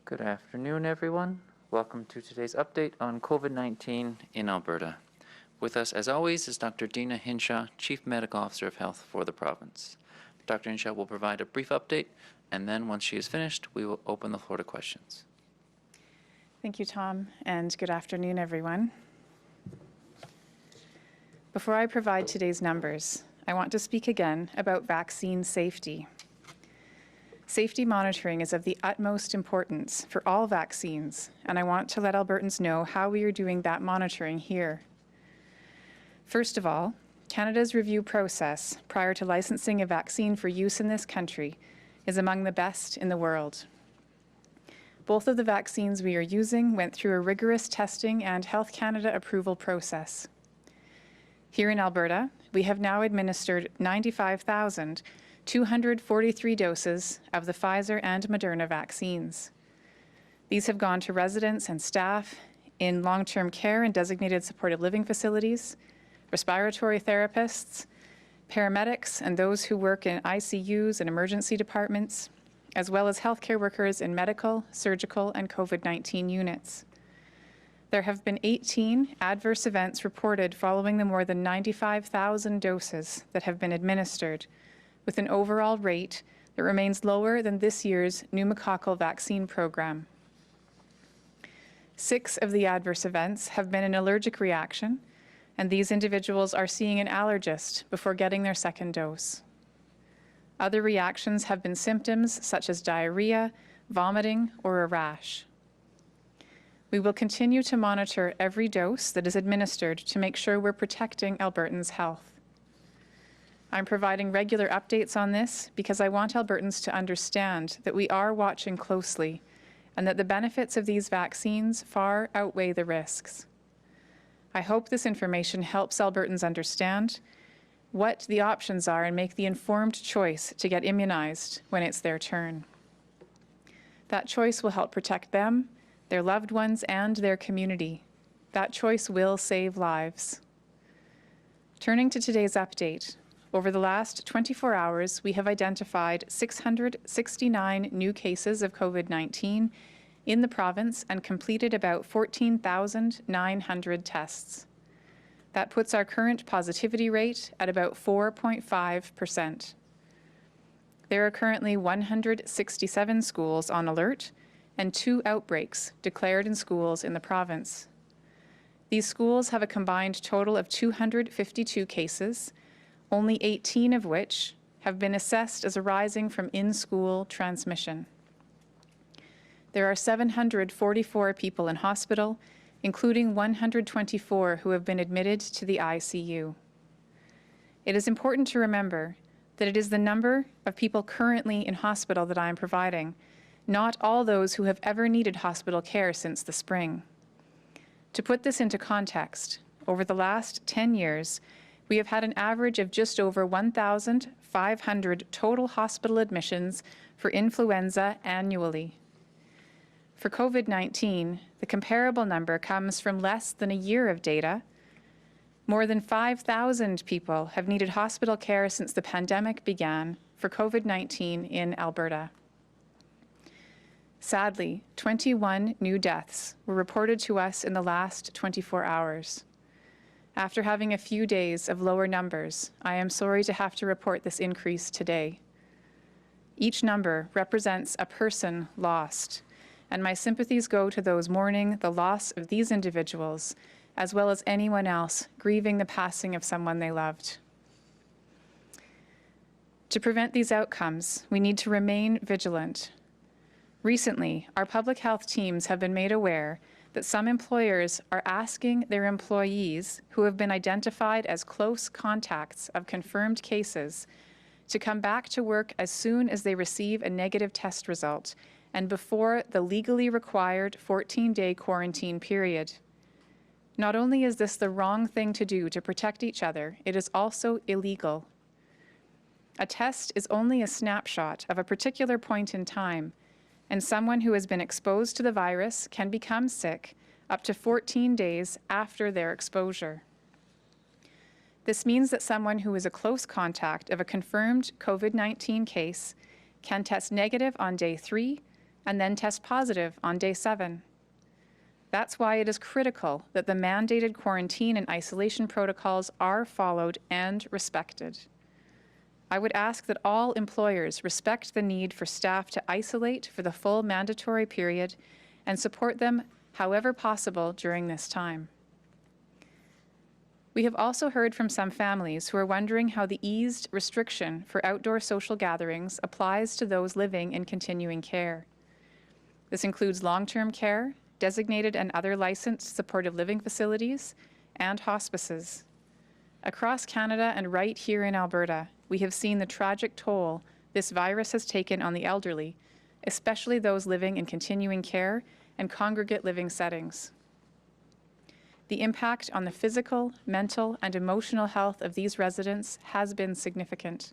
Good afternoon, everyone. Welcome to today's update on COVID-19 in Alberta. With us, as always, is Dr. Deena Hinshaw, Chief Medical Officer of Health for the province. Dr. Hinshaw will provide a brief update, and then once she is finished, we will open the floor to questions. Thank you, Tom, and good afternoon, everyone. Before I provide today's numbers, I want to speak again about vaccine safety. Safety monitoring is of the utmost importance for all vaccines, and I want to let Albertans know how we are doing that monitoring here. First of all, Canada's review process prior to licensing a vaccine for use in this country is among the best in the world. Both of the vaccines we are using went through a rigorous testing and Health Canada approval process. Here in Alberta, we have now administered 95,243 doses of the Pfizer and Moderna vaccines. These have gone to residents and staff in long-term care and designated supported living facilities, respiratory therapists, paramedics, and those who work in ICUs and emergency departments, as well as healthcare workers in medical, surgical, and COVID-19 units. There have been 18 adverse events reported following the more than 95,000 doses that have been administered, with an overall rate that remains lower than this year's pneumococcal vaccine program. 6 of the adverse events have been an allergic reaction, and these individuals are seeing an allergist before getting their second dose. Other reactions have been symptoms such as diarrhea, vomiting, or a rash. We will continue to monitor every dose that is administered to make sure we're protecting Albertans' health. I'm providing regular updates on this because I want Albertans to understand that we are watching closely and that the benefits of these vaccines far outweigh the risks. I hope this information helps Albertans understand what the options are and make the informed choice to get immunized when it's their turn. That choice will help protect them, their loved ones, and their community. That choice will save lives. Turning to today's update, over the last 24 hours, we have identified 669 new cases of COVID-19 in the province and completed about 14,900 tests. That puts our current positivity rate at about 4.5%. There are currently 167 schools on alert and 2 outbreaks declared in schools in the province. These schools have a combined total of 252 cases, only 18 of which have been assessed as arising from in-school transmission. There are 744 people in hospital, including 124 who have been admitted to the ICU. It is important to remember that it is the number of people currently in hospital that I am providing, not all those who have ever needed hospital care since the spring. To put this into context, over the last 10 years, we have had an average of just over 1,500 total hospital admissions for influenza annually. For COVID-19, the comparable number comes from less than a year of data. More than 5,000 people have needed hospital care since the pandemic began for COVID-19 in Alberta. Sadly, 21 new deaths were reported to us in the last 24 hours. After having a few days of lower numbers, I am sorry to have to report this increase today. Each number represents a person lost, and my sympathies go to those mourning the loss of these individuals, as well as anyone else grieving the passing of someone they loved. To prevent these outcomes, we need to remain vigilant. Recently, our public health teams have been made aware that some employers are asking their employees who have been identified as close contacts of confirmed cases to come back to work as soon as they receive a negative test result and before the legally required 14-day quarantine period. Not only is this the wrong thing to do to protect each other, it is also illegal. A test is only a snapshot of a particular point in time, and someone who has been exposed to the virus can become sick up to 14 days after their exposure. This means that someone who is a close contact of a confirmed COVID-19 case can test negative on day 3 and then test positive on day 7. That's why it is critical that the mandated quarantine and isolation protocols are followed and respected. I would ask that all employers respect the need for staff to isolate for the full mandatory period and support them however possible during this time. We have also heard from some families who are wondering how the eased restriction for outdoor social gatherings applies to those living in continuing care. This includes long-term care, designated and other licensed supportive living facilities, and hospices. Across Canada and right here in Alberta, we have seen the tragic toll this virus has taken on the elderly, especially those living in continuing care and congregate living settings. The impact on the physical, mental, and emotional health of these residents has been significant.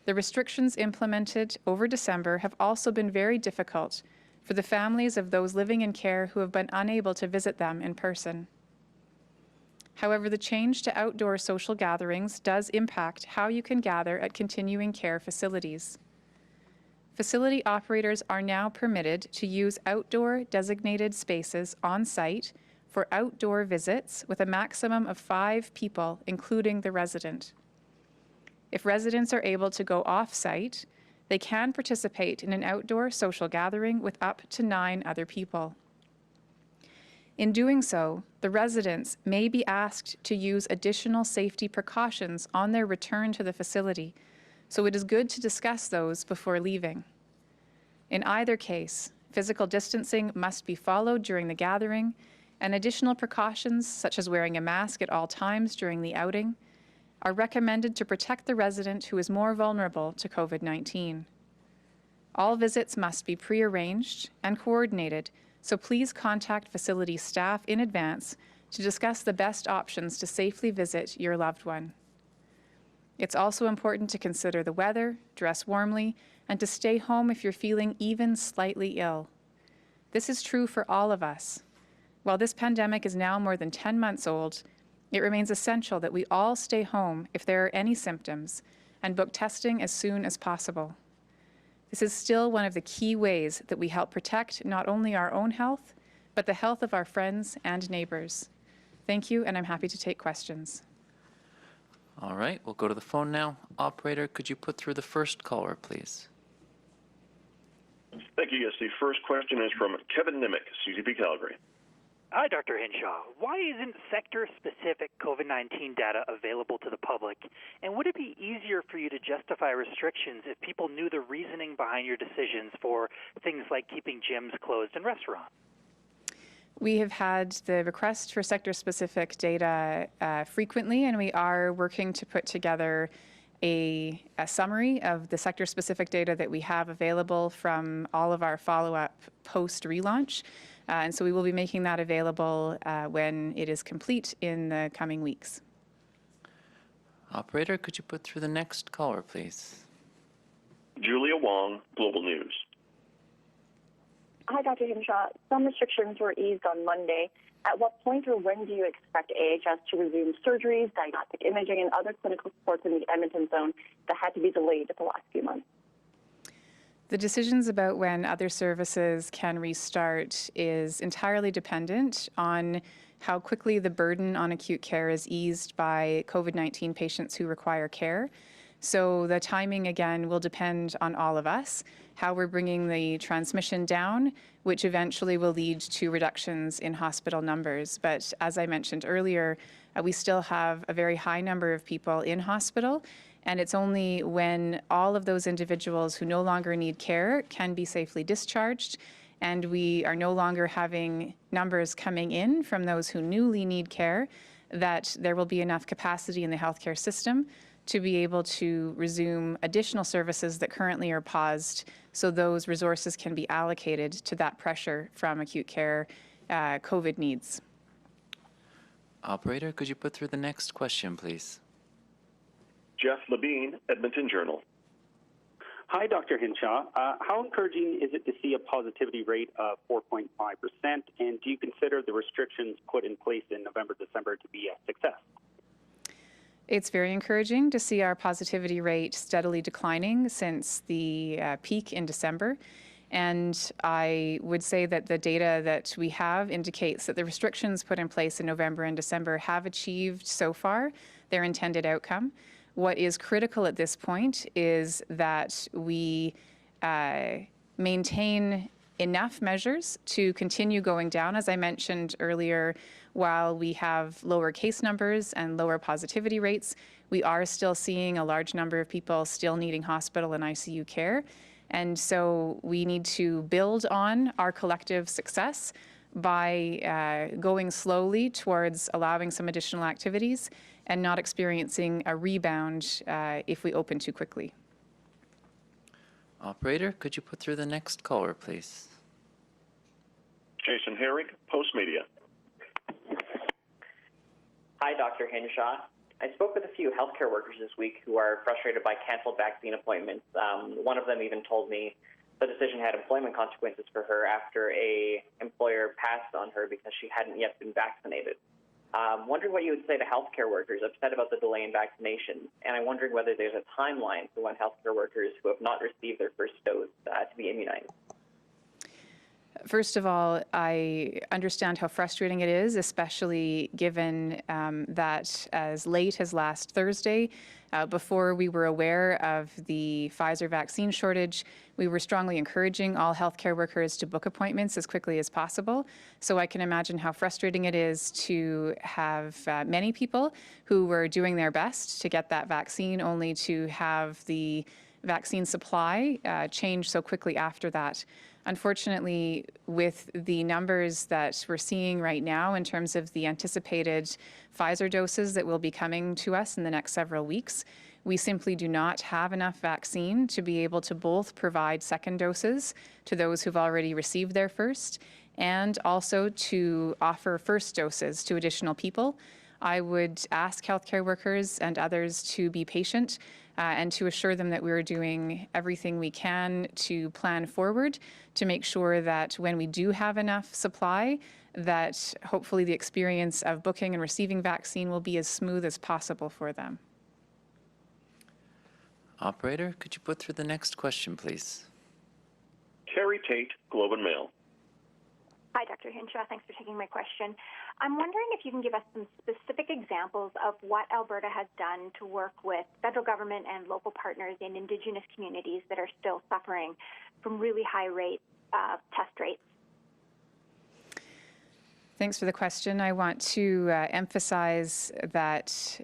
The restrictions implemented over December have also been very difficult for the families of those living in care who have been unable to visit them in person. However, the change to outdoor social gatherings does impact how you can gather at continuing care facilities. Facility operators are now permitted to use outdoor designated spaces on site for outdoor visits with a maximum of 5 people, including the resident. If residents are able to go off-site, they can participate in an outdoor social gathering with up to 9 other people. In doing so, the residents may be asked to use additional safety precautions on their return to the facility, so it is good to discuss those before leaving. In either case, physical distancing must be followed during the gathering, and additional precautions, such as wearing a mask at all times during the outing, are recommended to protect the resident who is more vulnerable to COVID-19. All visits must be pre-arranged and coordinated, so please contact facility staff in advance to discuss the best options to safely visit your loved one. It's also important to consider the weather, dress warmly, and to stay home if you're feeling even slightly ill. This is true for all of us. While this pandemic is now more than 10 months old, it remains essential that we all stay home if there are any symptoms and book testing as soon as possible. This is still one of the key ways that we help protect not only our own health, but the health of our friends and neighbors. Thank you, and I'm happy to take questions. All right, we'll go to the phone now. Operator, could you put through the first caller, please? Thank you. Yes, the first question is from Kevin Nimick, CTP Calgary. Hi, Dr. Hinshaw. Why isn't sector-specific COVID-19 data available to the public? And would it be easier for you to justify restrictions if people knew the reasoning behind your decisions for things like keeping gyms closed and restaurants? We have had the request for sector-specific data frequently, and we are working to put together a summary of the sector-specific data that we have available from all of our follow-up post-relaunch. And so we will be making that available when it is complete in the coming weeks. Operator, could you put through the next caller, please? Julia Wong, Global News. Hi, Dr. Hinshaw. Some restrictions were eased on Monday. At what point or when do you expect AHS to resume surgeries, diagnostic imaging, and other clinical supports in the Edmonton zone that had to be delayed the last few months? The decisions about when other services can restart is entirely dependent on how quickly the burden on acute care is eased by COVID-19 patients who require care. So the timing, again, will depend on all of us, how we're bringing the transmission down, which eventually will lead to reductions in hospital numbers. But as I mentioned earlier, we still have a very high number of people in hospital, and it's only when all of those individuals who no longer need care can be safely discharged, and we are no longer having numbers coming in from those who newly need care, that there will be enough capacity in the healthcare system to be able to resume additional services that currently are paused, so those resources can be allocated to that pressure from acute care COVID needs. Operator, could you put through the next question, please? Jeff Levine, Edmonton Journal. Hi, Dr. Hinshaw. How encouraging is it to see a positivity rate of 4.5%? And do you consider the restrictions put in place in November, December to be a success? It's very encouraging to see our positivity rate steadily declining since the peak in December. And I would say that the data that we have indicates that the restrictions put in place in November and December have achieved so far their intended outcome. What is critical at this point is that we maintain enough measures to continue going down. As I mentioned earlier, while we have lower case numbers and lower positivity rates, we are still seeing a large number of people still needing hospital and ICU care. And so we need to build on our collective success by going slowly towards allowing some additional activities and not experiencing a rebound if we open too quickly. Operator, could you put through the next caller, please? Jason Herrick, Post Media. Hi, Dr. Hinshaw. I spoke with a few healthcare workers this week who are frustrated by canceled vaccine appointments. One of them even told me the decision had employment consequences for her after a employer passed on her because she hadn't yet been vaccinated. Wondering what you would say to healthcare workers upset about the delay in vaccination, and I'm wondering whether there's a timeline for when healthcare workers who have not received their first dose to be immunized. First of all, I understand how frustrating it is, especially given that as late as last Thursday, before we were aware of the Pfizer vaccine shortage, we were strongly encouraging all healthcare workers to book appointments as quickly as possible. So I can imagine how frustrating it is to have many people who were doing their best to get that vaccine, only to have the vaccine supply change so quickly after that. Unfortunately, with the numbers that we're seeing right now in terms of the anticipated Pfizer doses that will be coming to us in the next several weeks, we simply do not have enough vaccine to be able to both provide second doses to those who've already received their first and also to offer first doses to additional people. I would ask healthcare workers and others to be patient and to assure them that we're doing everything we can to plan forward to make sure that when we do have enough supply, that hopefully the experience of booking and receiving vaccine will be as smooth as possible for them. Operator, could you put through the next question, please? Terry Tate, Globe and Mail. Hi, Dr. Hinshaw. Thanks for taking my question. I'm wondering if you can give us some specific examples of what Alberta has done to work with federal government and local partners in Indigenous communities that are still suffering from really high test rates. Thanks for the question. I want to emphasize that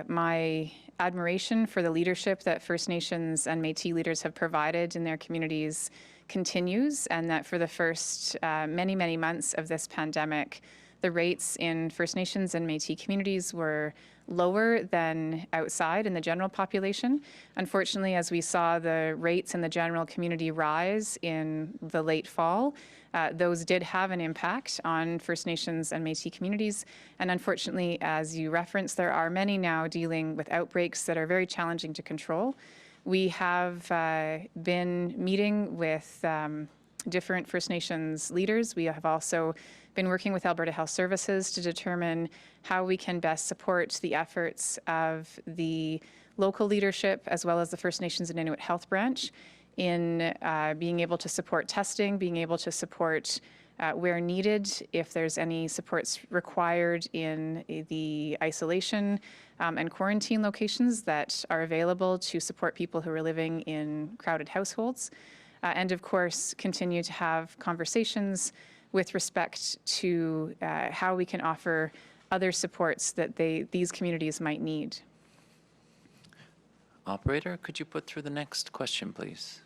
my admiration for the leadership that First Nations and Métis leaders have provided in their communities continues, and that for the first many, many months of this pandemic, the rates in First Nations and Métis communities were lower than outside in the general population. Unfortunately, as we saw the rates in the general community rise in the late fall, those did have an impact on First Nations and Métis communities. And unfortunately, as you referenced, there are many now dealing with outbreaks that are very challenging to control. We have been meeting with different First Nations leaders. We have also been working with Alberta Health Services to determine how we can best support the efforts of the local leadership as well as the First Nations and Inuit Health Branch in being able to support testing, being able to support where needed, if there's any supports required in the isolation and quarantine locations that are available to support people who are living in crowded households. And of course, continue to have conversations with respect to how we can offer other supports that these communities might need. Operator, could you put through the next question, please?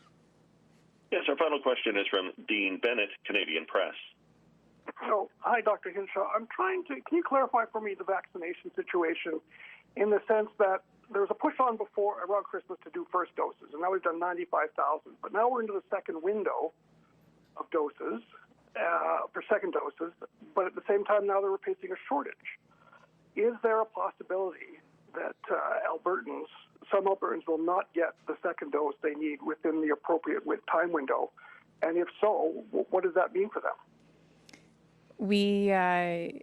Yes, our final question is from Dean Bennett, Canadian Press. So, hi, Dr. Hinshaw. Can you clarify for me the vaccination situation in the sense that there was a push on before around Christmas to do first doses, and now we've done 95,000. But now we're into the second window of doses for second doses, but at the same time now they're facing a shortage. Is there a possibility that some Albertans will not get the second dose they need within the appropriate time window? And if so, what does that mean for them? We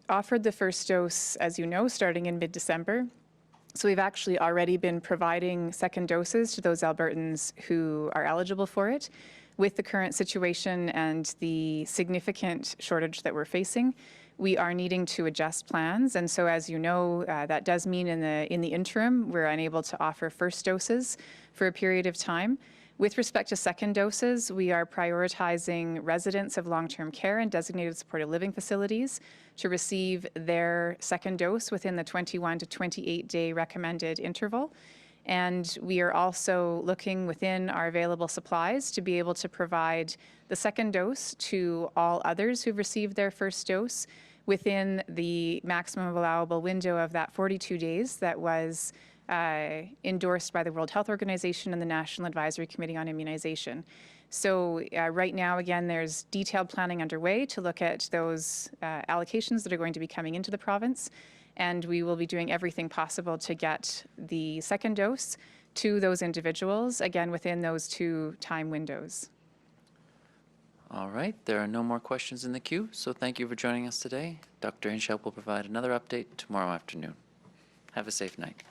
offered the first dose, as you know, starting in mid-December. So we've actually already been providing second doses to those Albertans who are eligible for it. with the current situation and the significant shortage that we're facing, we are needing to adjust plans. And so, as you know, that does mean in the interim, we're unable to offer first doses for a period of time. With respect to second doses, we are prioritizing residents of long-term care and designated supported living facilities to receive their second dose within the 21 to 28-day recommended interval. And we are also looking within our available supplies to be able to provide the second dose to all others who've received their first dose within the maximum allowable window of that 42 days that was endorsed by the World Health Organization and the National Advisory Committee on Immunization. So right now, again, there's detailed planning underway to look at those allocations that are going to be coming into the province, and we will be doing everything possible to get the second dose to those individuals, again, within those 2 time windows. All right, there are no more questions in the queue, so thank you for joining us today. Dr. Hinshaw will provide another update tomorrow afternoon. Have a safe night.